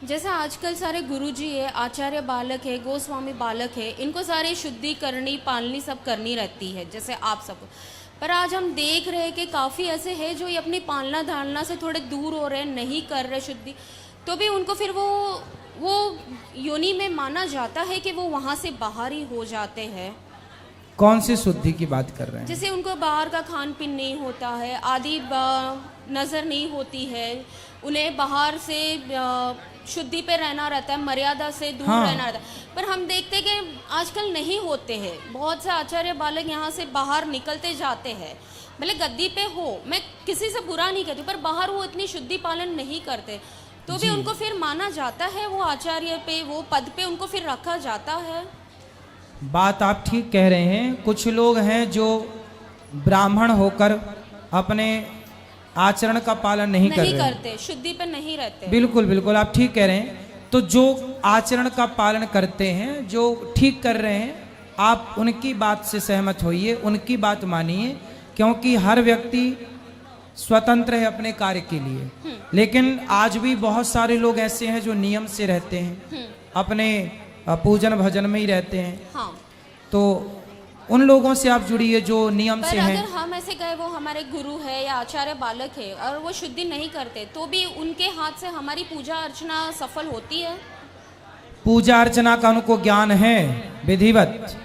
जैसे आजकल सारे गुरुजी है, आचार्य बालक है, गोस्वामी बालक है, इनको सारी शुद्धि करनी, पालनी सब करनी रहती है जैसे आप सबको। पर आज हम देख रहे हैं कि काफ़ी ऐसे हैं जो ये अपनी पालना धारणा से थोड़े दूर हो रहे हैं, नहीं कर रहे शुद्धि, तो भी उनको फिर वो योनि में माना जाता है कि वो वहाँ से बाहर ही हो जाते हैं। कौन सी शुद्धि की बात कर रहे हैं? जैसे उनको बाहर का खान पीन नहीं होता है, आदि नज़र नहीं होती है, उन्हें बाहर से शुद्धि पे रहना रहता है, मर्यादा से दूर रहना रहता है। पर हम देखते हैं कि आजकल नहीं होते हैं। बहुत से आचार्य बालक यहाँ से बाहर निकलते जाते हैं, भले गद्दी पे हो, मैं किसी से बुरा नहीं कहती, पर बाहर वो इतनी शुद्धि पालन नहीं करते, तो भी उनको फिर माना जाता है, वो आचार्य पे, वो पद पे उनको फिर रखा जाता है। बात आप ठीक कह रहे हैं। कुछ लोग हैं जो ब्राह्मण होकर अपने आचरण का पालन नहीं करते, शुद्धि पे नहीं रहते। बिल्कुल बिल्कुल, आप ठीक कह रहे हैं। तो जो आचरण का पालन करते हैं, जो ठीक कर रहे हैं, आप उनकी बात से सहमत होइए, उनकी बात मानिए, क्योंकि हर व्यक्ति स्वतंत्र है अपने कार्य के लिए। लेकिन आज भी बहुत सारे लोग ऐसे हैं जो नियम से रहते हैं, अपने पूजन भजन में ही रहते हैं। हाँ। तो उन लोगों से आप जुड़िए जो नियम से हैं। अगर हम ऐसे गए, वो हमारे गुरु है या आचार्य बालक है और वो शुद्धि नहीं करते, तो भी उनके हाथ से हमारी पूजा अर्चना सफल होती है। पूजा अर्चना का उनको ज्ञान है विधिवत,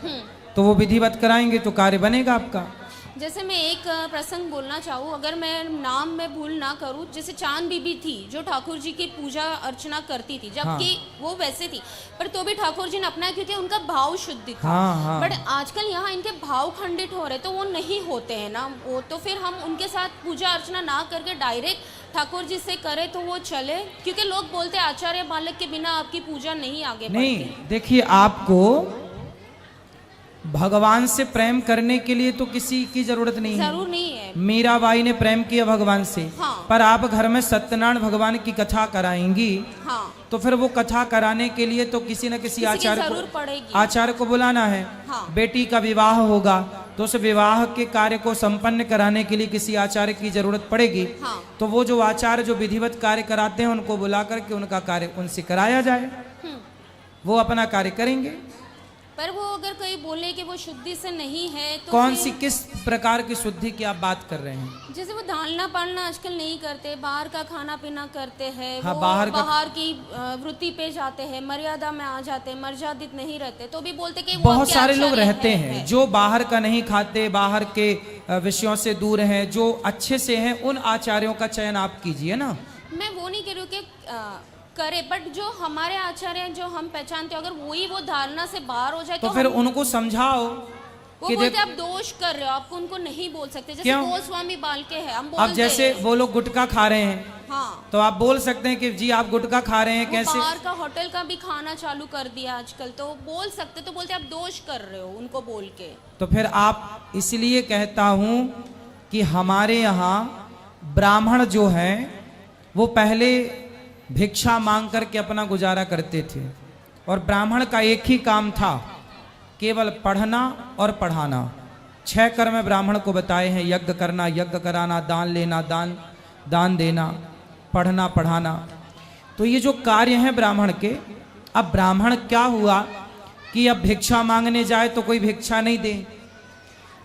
तो वो विधिवत कराएंगे तो कार्य बनेगा आपका। जैसे मैं एक प्रसंग बोलना चाहूँ, अगर मैं नाम में भूल ना करूँ, जैसे चांद बीबी थी जो ठाकुर जी की पूजा अर्चना करती थी, जबकि वो वैसे थी, पर तो भी ठाकुर जी ने अपनाया क्योंकि उनका भाव शुद्ध था। बट आजकल यहाँ इनके भाव खंडित हो रहे, तो वो नहीं होते हैं ना वो, तो फिर हम उनके साथ पूजा अर्चना ना करके डायरेक्ट ठाकुर जी से करें तो वो चले, क्योंकि लोग बोलते हैं आचार्य बालक के बिना आपकी पूजा नहीं आगे नहीं। देखिए, आपको भगवान से प्रेम करने के लिए तो किसी की जरूरत नहीं है। जरूर नहीं है। मीराबाई ने प्रेम किया भगवान से। हाँ। पर आप घर में सत्यनारायण भगवान की कथा कराएंगी, हाँ, तो फिर वो कथा कराने के लिए तो किसी न किसी आचार्य को बुलाना है। हाँ। बेटी का विवाह होगा तो उस विवाह के कार्य को संपन्न कराने के लिए किसी आचार्य की जरूरत पड़ेगी। हाँ। तो वो जो आचार्य जो विधिवत कार्य कराते हैं उनको बुला करके उनका कार्य उनसे कराया जाए, वो अपना कार्य करेंगे। पर वो अगर कोई बोले कि वो शुद्धि से नहीं है, तो कौन सी, किस प्रकार की शुद्धि की आप बात कर रहे हैं? जैसे वो धालना पालना आजकल नहीं करते, बाहर का खाना पीना करते हैं। हाँ, वो बाहर की वृत्ति पे जाते हैं, मर्यादा में आ जाते हैं, मर्यादित नहीं रहते, तो भी बोलते कि बहुत सारे लोग रहते हैं जो बाहर का नहीं खाते, बाहर के विषयों से दूर हैं, जो अच्छे से हैं, उन आचार्यों का चयन आप कीजिए ना। मैं वो नहीं कह रही हूँ कि करे, बट जो हमारे आचार्य जो हम पहचानते हैं, अगर वही वो धारणा से बाहर हो जाए तो फिर उनको समझाओ। वो बोलते आप दोष कर रहे हो, आपको उनको नहीं बोल सकते। जैसे गोस्वामी बालके है, हम बोलते अब जैसे वो लोग गुटखा खा रहे हैं, हाँ, तो आप बोल सकते हैं कि जी आप गुटखा खा रहे हैं, कैसे? बाहर का होटल का भी खाना चालू कर दिया आजकल, तो बोल सकते, तो बोलते आप दोष कर रहे हो उनको बोल के। तो फिर आप, इसलिए कहता हूं कि हमारे यहाँ ब्राह्मण जो हैं वो पहले भिक्षा मांग करके अपना गुजारा करते थे, और ब्राह्मण का एक ही काम था, केवल पढ़ना और पढ़ाना। 6 कर्म ब्राह्मण को बताए हैं, यज्ञ करना, यज्ञ कराना, दान लेना, दान देना, पढ़ना पढ़ाना। तो ये जो कार्य हैं ब्राह्मण के, अब ब्राह्मण क्या हुआ कि अब भिक्षा मांगने जाए तो कोई भिक्षा नहीं दे।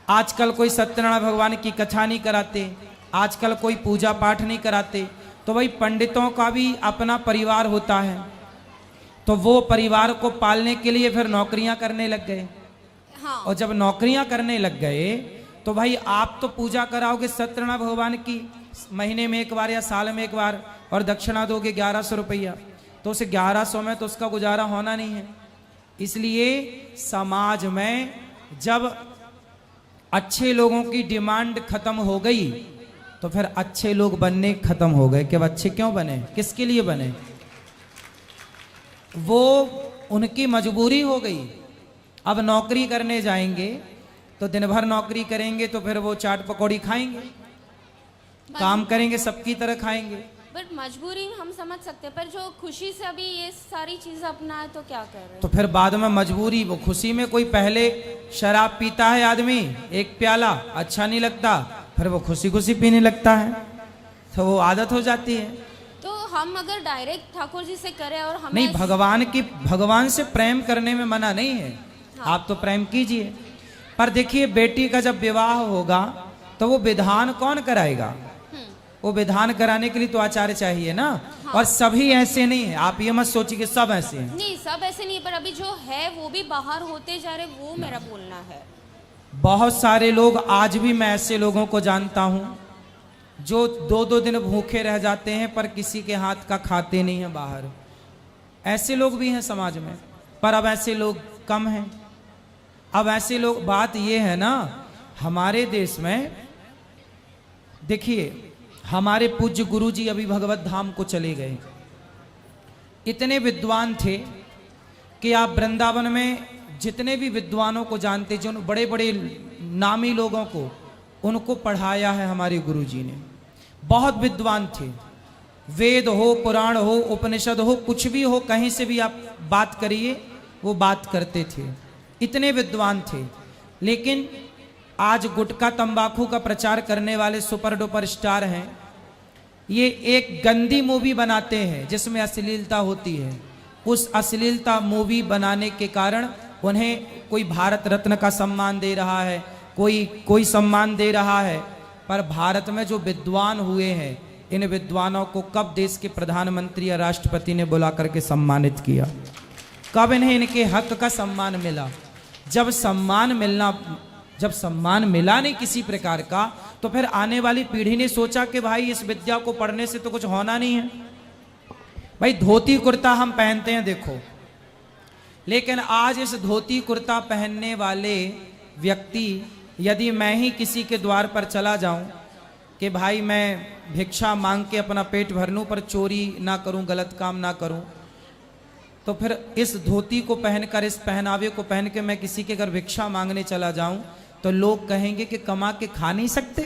आजकल कोई सत्यनारायण भगवान की कथा नहीं कराते, आजकल कोई पूजा पाठ नहीं कराते, तो भाई पंडितों का भी अपना परिवार होता है, तो वो परिवार को पालने के लिए फिर नौकरियां करने लग गए। हाँ। और जब नौकरियां करने लग गए तो भाई आप तो पूजा कराओगे सत्यनारायण भगवान की महीने में एक बार या साल में एक बार, और दक्षिणा दोगे 1100 रुपया, तो उसे 1100 में तो उसका गुजारा होना नहीं है। इसलिए समाज में जब अच्छे लोगों की डिमांड खत्म हो गई तो फिर अच्छे लोग बनने खत्म हो गए। कि अब अच्छे क्यों बने, किसके लिए बने? वो उनकी मजबूरी हो गई। अब नौकरी करने जाएंगे तो दिन भर नौकरी करेंगे तो फिर वो चाट पकौड़ी खाएंगे, काम करेंगे सबकी तरह खाएंगे। बट मजबूरी हम समझ सकते हैं, पर जो खुशी से अभी ये सारी चीज अपनाए तो क्या कर रहे हैं? तो फिर बाद में मजबूरी, वो खुशी में कोई पहले शराब पीता है आदमी, एक प्याला अच्छा नहीं लगता, फिर वो खुशी खुशी पीने लगता है, तो वो आदत हो जाती है। तो हम अगर डायरेक्ट ठाकुर जी से करें और हमें नहीं, भगवान से प्रेम करने में मना नहीं है। हाँ। आप तो प्रेम कीजिए, पर देखिए बेटी का जब विवाह होगा तो वो विधान कौन कराएगा? वो विधान कराने के लिए तो आचार्य चाहिए ना। हाँ। और सभी ऐसे नहीं है, आप ये मत सोचिए कि सब ऐसे हैं। नहीं, सब ऐसे नहीं है, पर अभी जो है वो भी बाहर होते जा रहे, वो मेरा बोलना है। बहुत सारे लोग, आज भी मैं ऐसे लोगों को जानता हूं जो 2-2 दिन भूखे रह जाते हैं पर किसी के हाथ का खाते नहीं है बाहर। ऐसे लोग भी हैं समाज में, पर अब ऐसे लोग कम हैं। अब ऐसे लोग, बात ये है ना, हमारे देश में देखिए हमारे पूज्य गुरु जी अभी भगवत धाम को चले गए। इतने विद्वान थे कि आप वृंदावन में जितने भी विद्वानों को जानते, जो बड़े बड़े नामी लोगों को, उनको पढ़ाया है हमारे गुरु जी ने। बहुत विद्वान थे, वेद हो, पुराण हो, उपनिषद हो, कुछ भी हो, कहीं से भी आप बात करिए वो बात करते थे, इतने विद्वान थे। लेकिन आज गुटखा तंबाकू का प्रचार करने वाले सुपर डुपर स्टार हैं, ये एक गंदी मूवी बनाते हैं जिसमें अश्लीलता होती है। उस अश्लीलता मूवी बनाने के कारण उन्हें कोई भारत रत्न का सम्मान दे रहा है, कोई सम्मान दे रहा है, पर भारत में जो विद्वान हुए हैं, इन विद्वानों को कब देश के प्रधानमंत्री या राष्ट्रपति ने बुला करके सम्मानित किया? कब इन्हें इनके हक का सम्मान मिला? जब सम्मान मिला नहीं किसी प्रकार का, तो फिर आने वाली पीढ़ी ने सोचा कि भाई इस विद्या को पढ़ने से तो कुछ होना नहीं है। भाई धोती कुर्ता हम पहनते हैं देखो, लेकिन आज इस धोती कुर्ता पहनने वाले व्यक्ति, यदि मैं ही किसी के द्वार पर चला जाऊं कि भाई मैं भिक्षा मांग के अपना पेट भर लूं पर चोरी ना करूं, गलत काम ना करूं, तो फिर इस धोती को पहनकर, इस पहनावे को पहन के मैं किसी के घर भिक्षा मांगने चला जाऊं तो लोग कहेंगे कि कमा के खा नहीं सकते,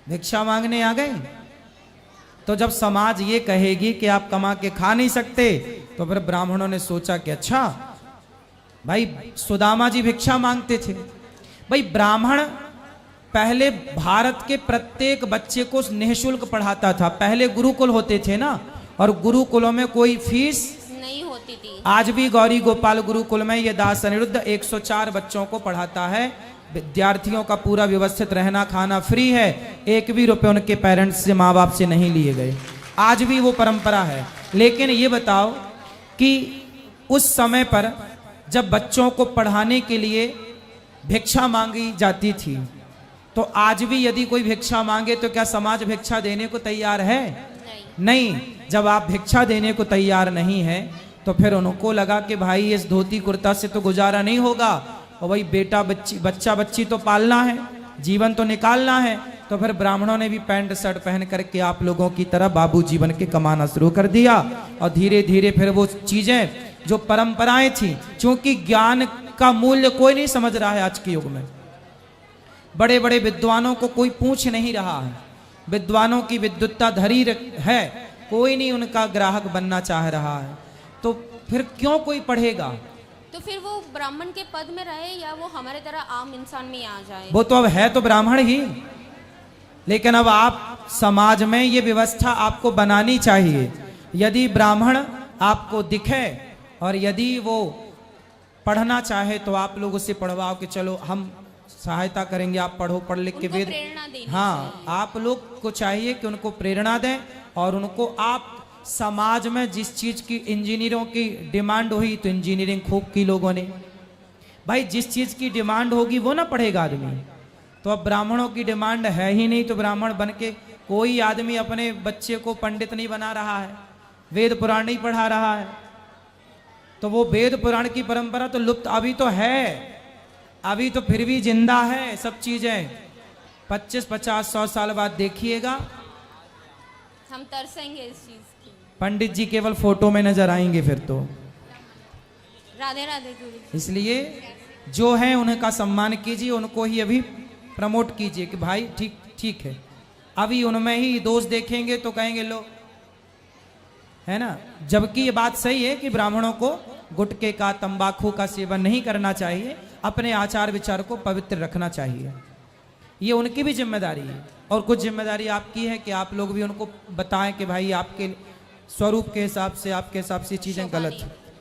भिक्षा मांगने आ गए। तो जब समाज ये कहेगी कि आप कमा के खा नहीं सकते, तो फिर ब्राह्मणों ने सोचा कि अच्छा भाई सुदामा जी भिक्षा मांगते थे। भाई ब्राह्मण पहले भारत के प्रत्येक बच्चे को निःशुल्क पढ़ाता था। पहले गुरुकुल होते थे ना, और गुरुकुलों में कोई फीस नहीं होती थी। आज भी गौरी गोपाल गुरुकुल में ये दास अनिरुद्ध 104 बच्चों को पढ़ाता है। विद्यार्थियों का पूरा व्यवस्थित रहना खाना फ्री है, एक भी रुपए उनके पेरेंट्स से, माँ बाप से नहीं लिए गए। आज भी वो परंपरा है। लेकिन ये बताओ कि उस समय पर जब बच्चों को पढ़ाने के लिए भिक्षा मांगी जाती थी, तो आज भी यदि कोई भिक्षा मांगे तो क्या समाज भिक्षा देने को तैयार है? नहीं। जब आप भिक्षा देने को तैयार नहीं है, तो फिर उनको लगा कि भाई इस धोती कुर्ता से तो गुजारा नहीं होगा, और वही बच्चा बच्ची तो पालना है, जीवन तो निकालना है। तो फिर ब्राह्मणों ने भी पैंट शर्ट पहन करके आप लोगों की तरह बाबू जीवन के कमाना शुरू कर दिया। और धीरे धीरे फिर वो चीजें जो परंपराएं थी, क्योंकि ज्ञान का मूल्य कोई नहीं समझ रहा है आज के युग में। बड़े बड़े विद्वानों को कोई पूछ नहीं रहा है, विद्वानों की विद्वत्ता धरी है, कोई नहीं उनका ग्राहक बनना चाह रहा है। तो फिर क्यों कोई पढ़ेगा? तो फिर वो ब्राह्मण के पद में रहे या वो हमारे तरह आम इंसान में आ जाए? वो तो अब है तो ब्राह्मण ही, लेकिन अब आप समाज में ये व्यवस्था आपको बनानी चाहिए। यदि ब्राह्मण आपको दिखे और यदि वो पढ़ना चाहे तो आप लोग उससे पढ़वाओ कि चलो हम सहायता करेंगे, आप पढ़ो, पढ़ लिख के वेद। हाँ, आप लोग को चाहिए कि उनको प्रेरणा दें, और उनको आप समाज में जिस चीज की इंजीनियरों की डिमांड हुई तो इंजीनियरिंग खूब की लोगों ने। भाई जिस चीज की डिमांड होगी वो ना पढ़ेगा आदमी। तो अब ब्राह्मणों की डिमांड है ही नहीं, तो ब्राह्मण बन के कोई आदमी अपने बच्चे को पंडित नहीं बना रहा है, वेद पुराण नहीं पढ़ा रहा है। तो वो वेद पुराण की परंपरा तो लुप्त अभी तो है, अभी तो फिर भी जिंदा है सब चीजें। 25, 50, 100 साल बाद देखिएगा हम तरसेंगे इस चीज की। पंडित जी केवल फोटो में नजर आएंगे फिर तो। राधे राधे गुरु। इसलिए जो है उनका सम्मान कीजिए, उनको ही अभी प्रमोट कीजिए कि भाई ठीक है। अभी उनमें ही दोष देखेंगे तो कहेंगे लो, है ना। जबकि ये बात सही है कि ब्राह्मणों को गुटखे का, तंबाकू का सेवन नहीं करना चाहिए, अपने आचार विचार को पवित्र रखना चाहिए, ये उनकी भी जिम्मेदारी है। और कुछ जिम्मेदारी आपकी है कि आप लोग भी उनको बताएं कि भाई आपके स्वरूप के हिसाब से, आपके हिसाब से चीजें शोभा गलत नहीं। हैं।